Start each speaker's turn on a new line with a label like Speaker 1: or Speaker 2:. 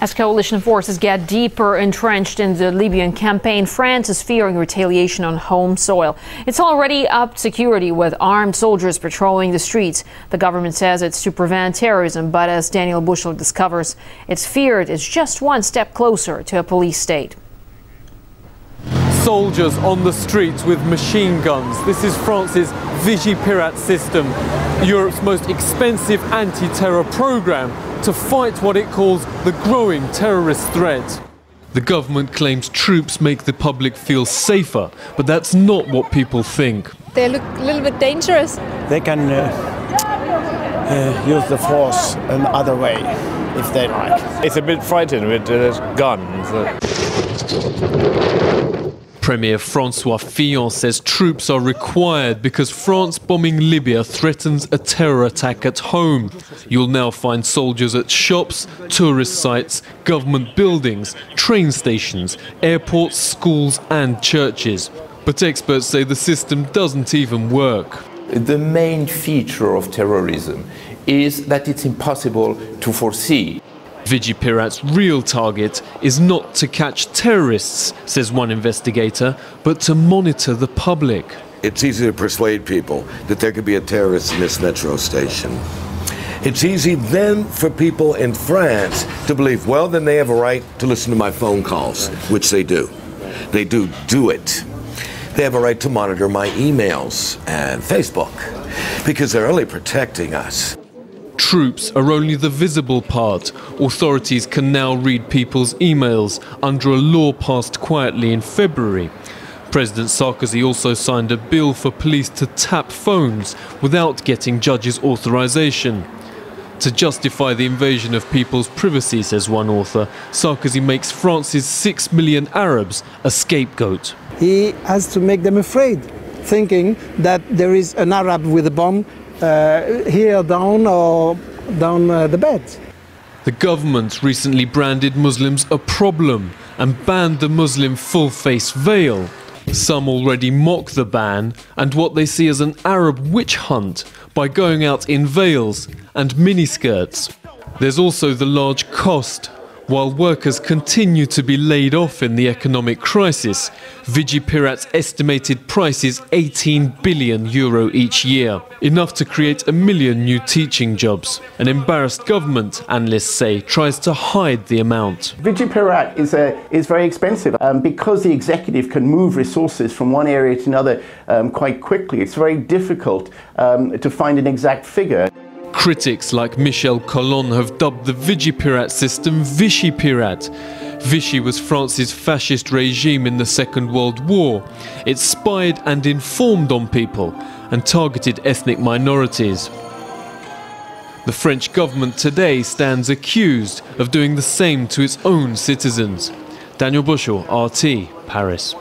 Speaker 1: As coalition forces get deeper entrenched in the Libyan campaign, France is fearing retaliation on home soil. It's already upped security with armed soldiers patrolling the streets. The government says it's to prevent terrorism, but as Daniel Bushell discovers, it's feared it's just one step closer to a police state.
Speaker 2: Soldiers on the streets with machine guns. This is France's Vigipirate system, Europe's most expensive anti-terror program to fight what it calls the growing terrorist threat. The government claims troops make the public feel safer, but that's not what people think.
Speaker 3: They look a little bit dangerous.
Speaker 4: They can use the force another way if they like.
Speaker 5: It's a bit frightening with guns.
Speaker 2: Premier François Fillon says troops are required because France bombing Libya threatens a terror attack at home. You'll now find soldiers at shops, tourist sites, government buildings, train stations, airports, schools and churches. But experts say the system doesn't even work.
Speaker 6: The main feature of terrorism is that it's impossible to foresee.
Speaker 2: Vigipirate's real target is not to catch terrorists, says one investigator, but to monitor the public.
Speaker 7: It's easy to persuade people that there could be a terrorist in this metro station. It's easy then for people in France to believe, well, then they have a right to listen to my phone calls, which they do. They do it. They have a right to monitor my emails and Facebook, because they're only protecting us.
Speaker 2: Troops are only the visible part. Authorities can now read people's emails under a law passed quietly in February. President Sarkozy also signed a bill for police to tap phones without getting judges' authorization. To justify the invasion of people's privacy, says one author, Sarkozy makes France's 6 million Arabs a scapegoat.
Speaker 4: He has to make them afraid, thinking that there is an Arab with a bomb here down or down the bed.
Speaker 2: The government recently branded Muslims a problem and banned the Muslim full-face veil. Some already mock the ban and what they see as an Arab witch hunt by going out in veils and miniskirts. There's also the large cost. While workers continue to be laid off in the economic crisis, Vigipirate's estimated price is €18 billion each year, enough to create 1 million new teaching jobs. An embarrassed government, analysts say, tries to hide the amount.
Speaker 8: Vigipirate is very expensive because the executive can move resources from one area to another quite quickly. It's very difficult to find an exact figure.
Speaker 2: Critics like Michel Colon have dubbed the Vigipirate system Vichipirate. Vichy was France's fascist regime in the Second World War. It spied and informed on people and targeted ethnic minorities. The French government today stands accused of doing the same to its own citizens. Daniel Bushell, RT, Paris.